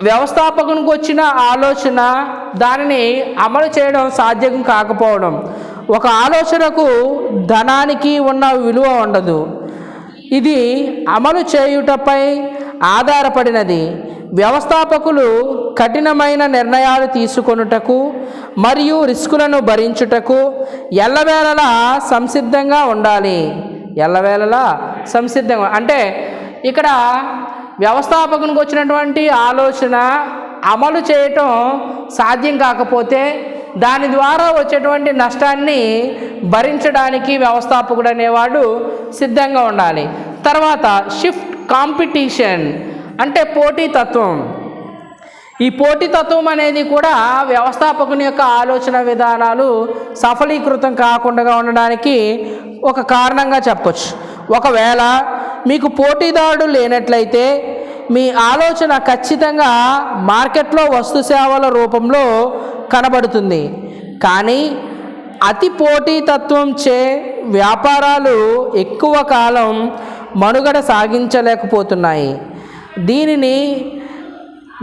వ్యవస్థాపకునికి వచ్చిన ఆలోచన దానిని అమలు చేయడం సాధ్యం కాకపోవడం. ఒక ఆలోచనకు ధనానికి ఉన్న విలువ ఉండదు, ఇది అమలు చేయుటపై ఆధారపడినది. వ్యవస్థాపకులు కఠినమైన నిర్ణయాలు తీసుకొనుటకు మరియు రిస్కులను భరించుటకు ఎల్లవేళలా సంసిద్ధంగా ఉండాలి. అంటే ఇక్కడ వ్యవస్థాపకునికి వచ్చినటువంటి ఆలోచన అమలు చేయటం సాధ్యం కాకపోతే దాని ద్వారా వచ్చేటువంటి నష్టాన్ని భరించడానికి వ్యవస్థాపకుడు అనేవాడు సిద్ధంగా ఉండాలి. తర్వాత షిఫ్ట్ కాంపిటీషన్, అంటే పోటీతత్వం. ఈ పోటీతత్వం అనేది కూడా వ్యవస్థాపకుని యొక్క ఆలోచన విధానాలు సఫలీకృతం కాకుండా ఉండడానికి ఒక కారణంగా చెప్పొచ్చు. ఒకవేళ మీకు పోటీదారుడు లేనట్లయితే మీ ఆలోచన ఖచ్చితంగా మార్కెట్లో వస్తు సేవల రూపంలో కనబడుతుంది, కానీ అతి పోటీతత్వంచే వ్యాపారాలు ఎక్కువ కాలం మనుగడ సాగించలేకపోతున్నాయి. దీనిని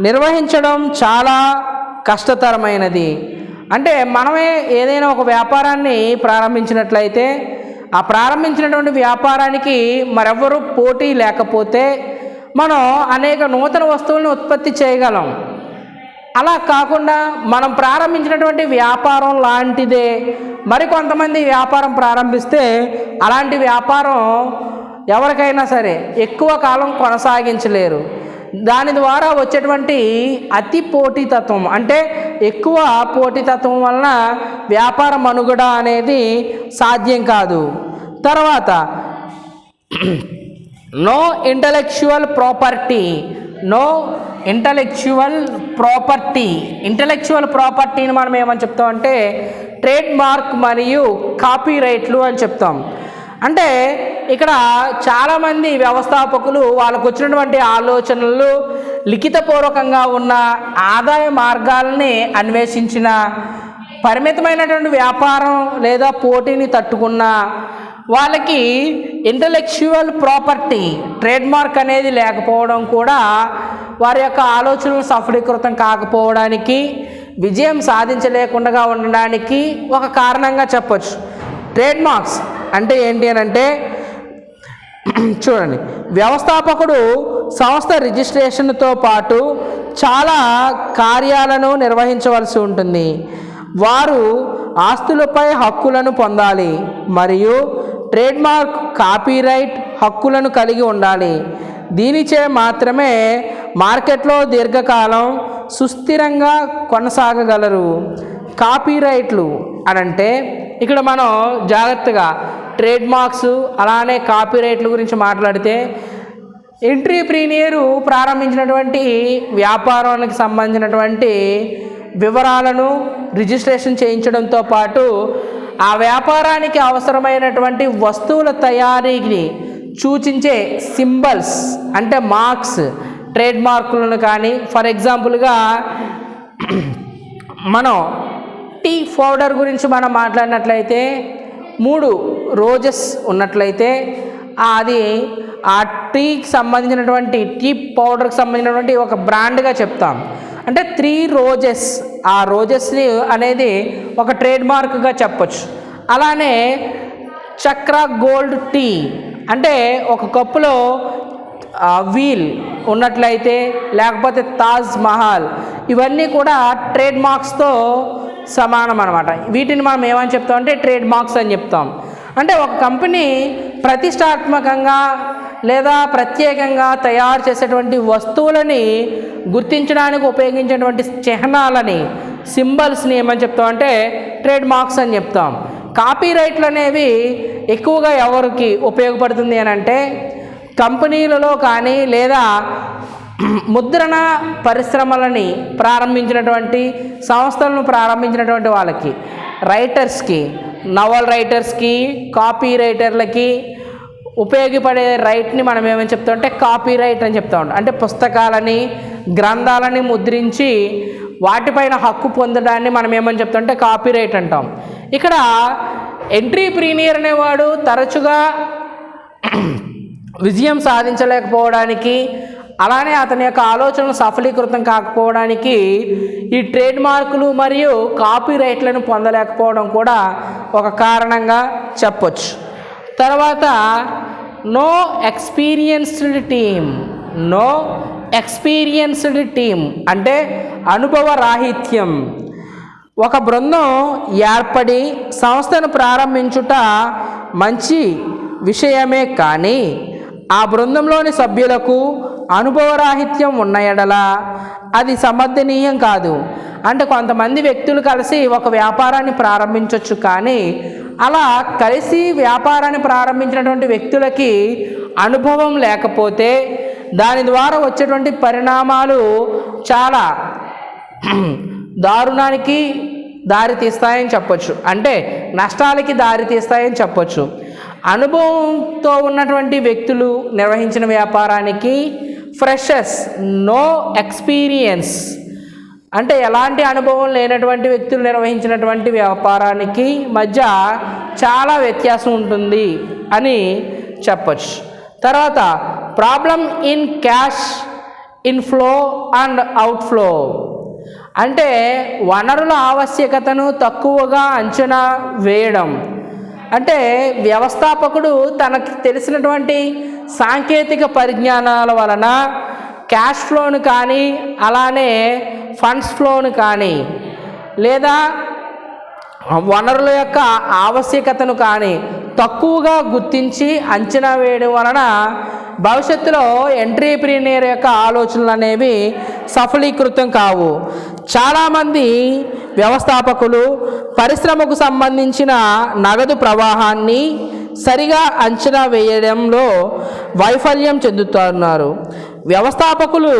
నిర్వహించడం చాలా కష్టతరమైనది. అంటే మనమే ఏదైనా ఒక వ్యాపారాన్ని ప్రారంభించినట్లయితే ఆ ప్రారంభించినటువంటి వ్యాపారానికి మరెవ్వరూ పోటీ లేకపోతే మనం అనేక నూతన వస్తువులను ఉత్పత్తి చేయగలం. అలా కాకుండా మనం ప్రారంభించినటువంటి వ్యాపారం లాంటిదే మరికొంతమంది వ్యాపారం ప్రారంభిస్తే అలాంటి వ్యాపారం ఎవరికైనా సరే ఎక్కువ కాలం కొనసాగించలేరు. దాని ద్వారా వచ్చేటువంటి అతి పోటీతత్వం, అంటే ఎక్కువ పోటీతత్వం వలన వ్యాపార మనుగడ అనేది సాధ్యం కాదు. తర్వాత నో ఇంటలెక్చువల్ ప్రాపర్టీని మనం ఏమని చెప్తామంటే ట్రేడ్ మార్క్ మరియు కాపీరైట్లు అని చెప్తాం. అంటే ఇక్కడ చాలామంది వ్యవస్థాపకులు వాళ్ళకు వచ్చినటువంటి ఆలోచనలు లిఖితపూర్వకంగా ఉన్న ఆదాయ మార్గాలని అన్వేషించిన, పరిమితమైనటువంటి వ్యాపారం లేదా పోటీని తట్టుకున్న వాళ్ళకి ఇంటలెక్చువల్ ప్రాపర్టీ ట్రేడ్ మార్క్ అనేది లేకపోవడం కూడా వారి యొక్క ఆలోచనలు సఫలీకృతం కాకపోవడానికి, విజయం సాధించలేకుండా ఉండడానికి ఒక కారణంగా చెప్పొచ్చు. ట్రేడ్ మార్క్స్ అంటే ఏంటి అని అంటే చూడండి, వ్యవస్థాపకుడు సంస్థ రిజిస్ట్రేషన్తో పాటు చాలా కార్యాలను నిర్వహించవలసి ఉంటుంది. వారు ఆస్తులపై హక్కులను పొందాలి మరియు ట్రేడ్మార్క్ కాపీరైట్ హక్కులను కలిగి ఉండాలి. దీనిచే మాత్రమే మార్కెట్లో దీర్ఘకాలం సుస్థిరంగా కొనసాగగలరు. కాపీరైట్లు అనంటే ఇక్కడ మనం జాగ్రత్తగా ట్రేడ్ మార్క్స్ అలానే కాపీరైట్ల గురించి మాట్లాడితే ఎంట్రీప్రీనియరు ప్రారంభించినటువంటి వ్యాపారానికి సంబంధించినటువంటి వివరాలను రిజిస్ట్రేషన్ చేయించడంతో పాటు ఆ వ్యాపారానికి అవసరమైనటువంటి వస్తువుల తయారీని సూచించే సింబల్స్ అంటే మార్క్స్, ట్రేడ్ మార్కులను కానీ, ఫర్ ఎగ్జాంపుల్గా మనం టీ పౌడర్ గురించి మనం మాట్లాడినట్లయితే 3 రోజెస్ ఉన్నట్లయితే అది ఆ టీకి సంబంధించినటువంటి టీ పౌడర్కి సంబంధించినటువంటి ఒక బ్రాండ్గా చెప్తాం. అంటే 3 రోజెస్, ఆ రోజెస్ని అనేది ఒక ట్రేడ్ మార్క్గా చెప్పొచ్చు. అలానే చక్ర గోల్డ్ టీ అంటే ఒక కప్పులో వీల్ ఉన్నట్లయితే, లేకపోతే తాజ్ మహల్, ఇవన్నీ కూడా ట్రేడ్ మార్క్స్తో సమానం అనమాట. వీటిని మనం ఏమని చెప్తామంటే ట్రేడ్ మార్క్స్ అని చెప్తాం. అంటే ఒక కంపెనీ ప్రతిష్టాత్మకంగా లేదా ప్రత్యేకంగా తయారు చేసేటువంటి వస్తువులని గుర్తించడానికి ఉపయోగించేటువంటి చిహ్నాలని, సింబల్స్ని ఏమని చెప్తామంటే ట్రేడ్ మార్క్స్ అని చెప్తాం. కాపీరైట్లు అనేవి ఎక్కువగా ఎవరికి ఉపయోగపడుతుంది అని అంటే కంపెనీలలో కానీ లేదా ముద్రణ పరిశ్రమలని ప్రారంభించినటువంటి సంస్థలను ప్రారంభించినటువంటి వాళ్ళకి, రైటర్స్కి, నవల్ రైటర్స్కి, కాపీ రైటర్లకి ఉపయోగపడే రైట్ని మనం ఏమని చెప్తాం అంటే కాపీ రైట్ అని చెప్తా ఉంటాం. అంటే పుస్తకాలని, గ్రంథాలని ముద్రించి వాటిపైన హక్కు పొందడాన్ని మనం ఏమని చెప్తాం అంటే కాపీ రైట్ అంటాం. ఇక్కడ ఎంట్రీప్రీనియర్ అనేవాడు తరచుగా విజయం సాధించలేకపోవడానికి, అలానే అతని యొక్క ఆలోచనలు సఫలీకృతం కాకపోవడానికి ఈ ట్రేడ్ మార్కులు మరియు కాపీ రైట్లను పొందలేకపోవడం కూడా ఒక కారణంగా చెప్పొచ్చు. తర్వాత no experienced team. No experienced team అంటే అనుభవ రాహిత్యం. ఒక బృందం ఏర్పడి సంస్థను ప్రారంభించుట మంచి విషయమే, కానీ ఆ బృందంలోని సభ్యులకు అనుభవరాహిత్యం ఉన్న ఎడల అది సమర్థనీయం కాదు. అంటే కొంతమంది వ్యక్తులు కలిసి ఒక వ్యాపారాన్ని ప్రారంభించవచ్చు, కానీ అలా కలిసి వ్యాపారాన్ని ప్రారంభించినటువంటి వ్యక్తులకి అనుభవం లేకపోతే దాని ద్వారా వచ్చేటువంటి పరిణామాలు చాలా దారుణానికి దారి తీస్తాయని చెప్పొచ్చు. అంటే నష్టాలకి దారి తీస్తాయని చెప్పొచ్చు. అనుభవంతో ఉన్నటువంటి వ్యక్తులు నిర్వహించిన వ్యాపారానికి ఫ్రెషర్స్, నో ఎక్స్పీరియన్స్ అంటే ఎలాంటి అనుభవం లేనటువంటి వ్యక్తులు నిర్వహించినటువంటి వ్యాపారానికి మధ్య చాలా వ్యత్యాసం ఉంటుంది అని చెప్పొచ్చు. తర్వాత problem in cash inflow and outflow అంటే వనరుల ఆవశ్యకతను తక్కువగా అంచనా వేయడం. అంటే వ్యవస్థాపకుడు తనకు తెలిసినటువంటి సాంకేతిక పరిజ్ఞానాల వలన క్యాష్ ఫ్లోను కానీ, అలానే ఫండ్స్ ఫ్లోను కానీ, లేదా వనరుల యొక్క ఆవశ్యకతను కానీ తక్కువగా గుర్తించి అంచనా వేయడం వలన భవిష్యత్తులో ఎంట్రీప్రీనియర్ యొక్క ఆలోచనలు అనేవి సఫలీకృతం కావు. చాలామంది వ్యవస్థాపకులు పరిశ్రమకు సంబంధించిన నగదు ప్రవాహాన్ని సరిగా అంచనా వేయడంలో వైఫల్యం చెందుతున్నారు. వ్యవస్థాపకులు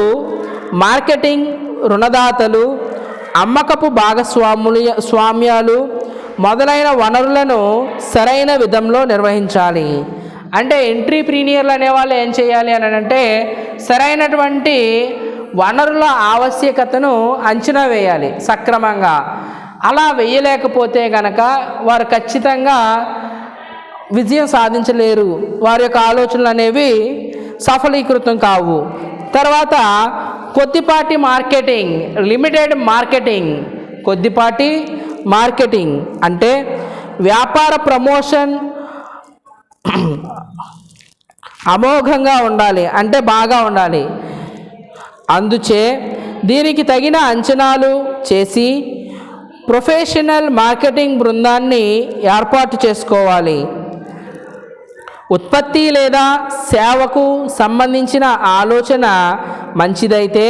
మార్కెటింగ్, రుణదాతలు, అమ్మకపు స్వామ్యాలు మొదలైన వనరులను సరైన విధంలో నిర్వహించాలి. అంటే ఎంట్రీప్రీనియర్లు అనేవాళ్ళు ఏం చేయాలి అని అంటే సరైనటువంటి వనరుల ఆవశ్యకతను అంచనా వేయాలి సక్రమంగా. అలా వేయలేకపోతే కనుక వారు ఖచ్చితంగా విజయం సాధించలేరు, వారి యొక్క ఆలోచనలు అనేవి సఫలీకృతం కావు. తర్వాత కొద్దిపాటి మార్కెటింగ్, లిమిటెడ్ మార్కెటింగ్. కొద్దిపాటి మార్కెటింగ్ అంటే వ్యాపార ప్రమోషన్ అమోఘంగా ఉండాలి, అంటే బాగా ఉండాలి. అందుచే దీనికి తగిన అంచనాలు చేసి ప్రొఫెషనల్ మార్కెటింగ్ బృందాన్ని ఏర్పాటు చేసుకోవాలి. ఉత్పత్తి లేదా సేవకు సంబంధించిన ఆలోచన మంచిదైతే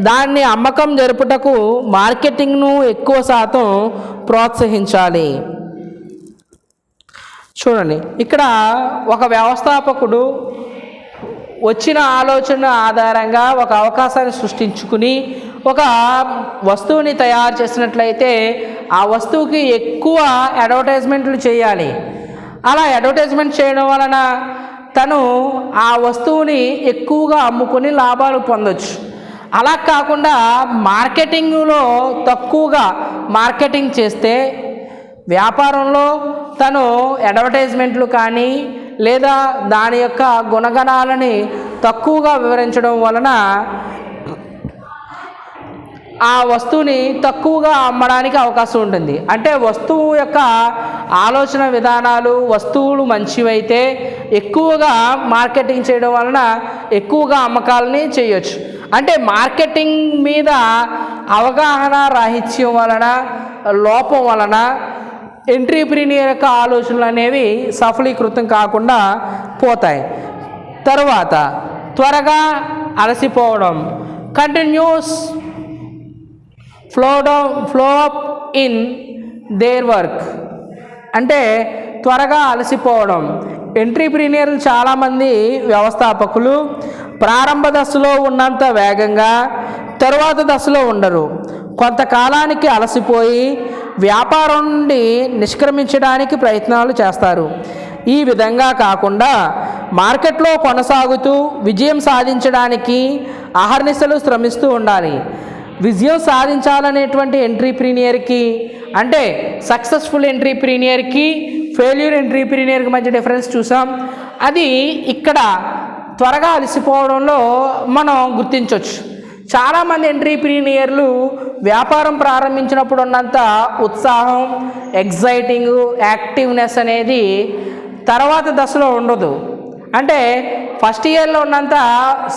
దాన్ని అమ్మకం జరుపుటకు మార్కెటింగ్ను ఎక్కువ శాతం ప్రోత్సహించాలి. చూడండి, ఇక్కడ ఒక వ్యవస్థాపకుడు వచ్చిన ఆలోచన ఆధారంగా ఒక అవకాశాన్ని సృష్టించుకుని ఒక వస్తువుని తయారు చేసినట్లయితే ఆ వస్తువుకి ఎక్కువ అడ్వర్టైజ్మెంట్లు చేయాలి. అలా అడ్వర్టైజ్మెంట్ చేయడం వలన తను ఆ వస్తువుని ఎక్కువగా అమ్ముకొని లాభాలు పొందొచ్చు. అలా కాకుండా మార్కెటింగ్లో తక్కువగా మార్కెటింగ్ చేస్తే వ్యాపారంలో తను అడ్వర్టైజ్మెంట్లు కానీ లేదా దాని యొక్క గుణగణాలని తక్కువగా వివరించడం వలన ఆ వస్తువుని తక్కువగా అమ్మడానికి అవకాశం ఉంటుంది. అంటే వస్తువు యొక్క ఆలోచన విధానాలు, వస్తువులు మంచివైతే ఎక్కువగా మార్కెటింగ్ చేయడం వలన ఎక్కువగా అమ్మకాలని చేయొచ్చు. అంటే మార్కెటింగ్ మీద అవగాహన రాహిత్యం వలన, లోపం వలన ఎంట్రీప్రీనియర్ యొక్క ఆలోచనలు అనేవి సఫలీకృతం కాకుండా పోతాయి. తర్వాత త్వరగా అలసిపోవడం, continuous flow up in their work. అంటే త్వరగా అలసిపోవడం. ఎంట్రీప్రీనియర్లు చాలామంది వ్యవస్థాపకులు ప్రారంభ దశలో ఉన్నంత వేగంగా తరువాత దశలో ఉండరు. కొంతకాలానికి అలసిపోయి వ్యాపారం నుండి నిష్క్రమించడానికి ప్రయత్నాలు చేస్తారు. ఈ విధంగా కాకుండా మార్కెట్లో కొనసాగుతూ విజయం సాధించడానికి అహర్నిశలు శ్రమిస్తూ ఉండాలి. విజయం సాధించాలనేటువంటి ఎంట్రీప్రీనియర్కి, అంటే సక్సెస్ఫుల్ ఎంట్రీప్రీనియర్కి ఫెయిల్యూర్ ఎంట్రీప్రీనియర్కి మధ్య డిఫరెన్స్ చూసాం. అది ఇక్కడ త్వరగా అలసిపోవడంలో మనం గుర్తించవచ్చు. చాలామంది ఎంట్రీప్రీనియర్లు వ్యాపారం ప్రారంభించినప్పుడు ఉన్నంత ఉత్సాహం, ఎగ్జైటింగ్, యాక్టివ్నెస్ అనేది తర్వాత దశలో ఉండదు. అంటే ఫస్ట్ ఇయర్లో ఉన్నంత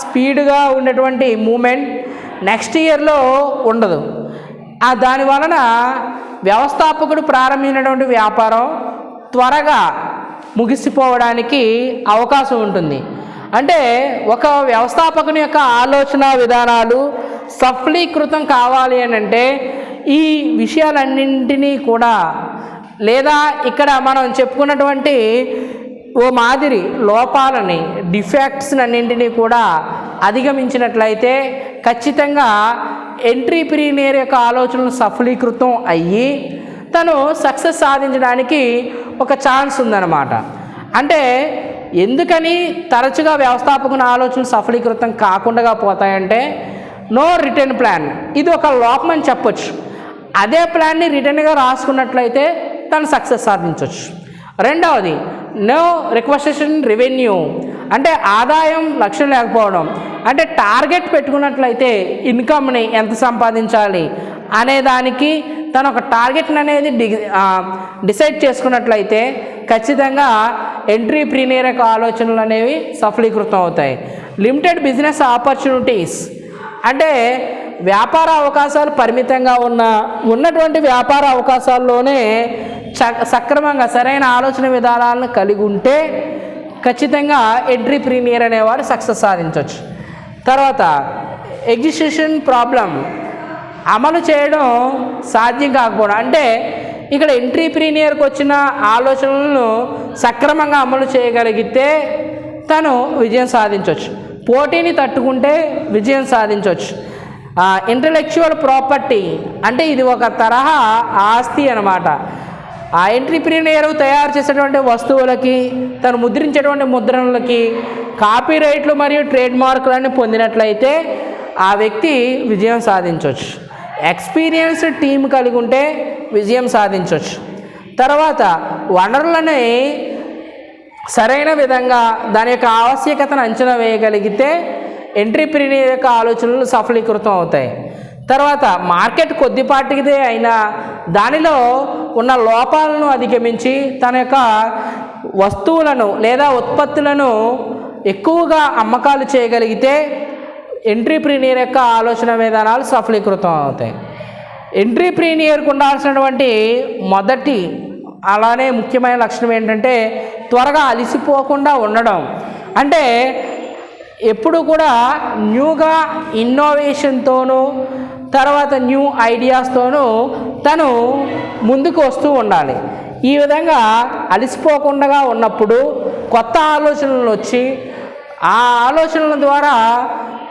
స్పీడ్గా ఉండేటువంటి మూమెంట్ నెక్స్ట్ ఇయర్లో ఉండదు. దాని వలన వ్యవస్థాపకుడు ప్రారంభించినటువంటి వ్యాపారం త్వరగా ముగిసిపోవడానికి అవకాశం ఉంటుంది. అంటే ఒక వ్యవస్థాపకుని యొక్క ఆలోచన విధానాలు సఫలీకృతం కావాలి అని అంటే ఈ విషయాలన్నింటినీ కూడా, లేదా ఇక్కడ మనం చెప్పుకున్నటువంటి ఓ మాదిరి లోపాలని, డిఫెక్ట్స్ అన్నింటినీ కూడా అధిగమించినట్లయితే ఖచ్చితంగా ఎంట్రీప్రీనియర్ యొక్క ఆలోచనలు సఫలీకృతం అయ్యి తను సక్సెస్ సాధించడానికి ఒక ఛాన్స్ ఉందన్నమాట. అంటే ఎందుకని తరచుగా వ్యవస్థాపకుని ఆలోచనలు సఫలీకృతం కాకుండా పోతాయంటే నో రిటర్న్ ప్లాన్. ఇది ఒక లోపం అని చెప్పొచ్చు. అదే ప్లాన్ని రిటర్న్గా రాసుకున్నట్లయితే తను సక్సెస్ సాధించవచ్చు. రెండవది నో రిక్వెస్టేషన్ రెవెన్యూ. అంటే ఆదాయం లక్ష్యం లేకపోవడం. అంటే టార్గెట్ పెట్టుకున్నట్లయితే ఇన్కమ్ని ఎంత సంపాదించాలి అనే దానికి తను ఒక టార్గెట్ని అనేది డిసైడ్ చేసుకున్నట్లయితే ఖచ్చితంగా ఎంట్రీప్రీనియర్ యొక్క ఆలోచనలు అనేవి సఫలీకృతం అవుతాయి. Limited business opportunities. అంటే వ్యాపార అవకాశాలు పరిమితంగా ఉన్నటువంటి వ్యాపార అవకాశాల్లోనే సక్రమంగా సరైన ఆలోచన విధానాలను కలిగి ఉంటే ఖచ్చితంగా ఎంట్రీప్రీనియర్ అనేవాడు సక్సెస్ సాధించవచ్చు. తర్వాత ఎగ్జిక్యూషన్ ప్రాబ్లం. అమలు చేయడం సాధ్యం కాకపోవడం. అంటే ఇక్కడ ఎంట్రీప్రీనియర్కి వచ్చిన ఆలోచనలను సక్రమంగా అమలు చేయగలిగితే తను విజయం సాధించవచ్చు. పోటీని తట్టుకుంటే విజయం సాధించవచ్చు. ఇంటలెక్చువల్ ప్రాపర్టీ అంటే ఇది ఒక తరహా ఆస్తి అన్నమాట. ఆ ఎంట్రీప్రీనియర్ తయారు చేసేటువంటి వస్తువులకి, తను ముద్రించేటువంటి ముద్రణలకి కాపీరైట్లు మరియు ట్రేడ్ మార్కులను పొందినట్లయితే ఆ వ్యక్తి విజయం సాధించవచ్చు. ఎక్స్పీరియన్స్డ్ టీం కలిగి ఉంటే విజయం సాధించవచ్చు. తర్వాత వనరులని సరైన విధంగా దాని యొక్క ఆవశ్యకతను అంచనా వేయగలిగితే ఎంట్రీప్రీనియర్ యొక్క ఆలోచనలు సఫలీకృతం అవుతాయి. తర్వాత మార్కెట్ కొద్దిపాటిదే అయినా దానిలో ఉన్న లోపాలను అధిగమించి తన యొక్క వస్తువులను లేదా ఉత్పత్తులను ఎక్కువగా అమ్మకాలు చేయగలిగితే ఎంట్రీప్రీనియర్ యొక్క ఆలోచన విధానాలు సఫలీకృతం అవుతాయి. ఎంట్రీప్రీనియర్కు ఉండాల్సినటువంటి మొదటి అలానే ముఖ్యమైన లక్షణం ఏంటంటే త్వరగా అలసిపోకుండా ఉండడం. అంటే ఎప్పుడు కూడా న్యూగా ఇన్నోవేషన్తోనూ తర్వాత న్యూ ఐడియాస్తోనూ తను ముందుకు వస్తూ ఉండాలి. ఈ విధంగా అలసిపోకుండా ఉన్నప్పుడు కొత్త ఆలోచనలు వచ్చి ఆ ఆలోచనల ద్వారా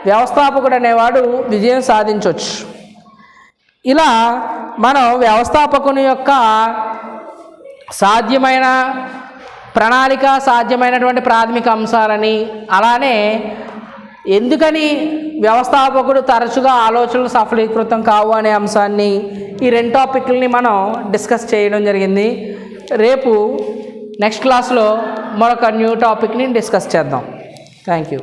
వ్యవస్థాపకుడు అనేవాడు విజయం సాధించవచ్చు. ఇలా మనం వ్యవస్థాపకుని యొక్క సాధ్యమైన ప్రణాళిక, సాధ్యమైనటువంటి ప్రాథమిక అంశాలని, అలానే ఎందుకని వ్యవస్థాపకుడు తరచుగా ఆలోచనలు సఫలీకృతం కావు అనే అంశాన్ని, ఈ రెండు టాపిక్లని మనం డిస్కస్ చేయడం జరిగింది. రేపు నెక్స్ట్ క్లాస్లో మరొక న్యూ టాపిక్ని డిస్కస్ చేద్దాం. Thank you.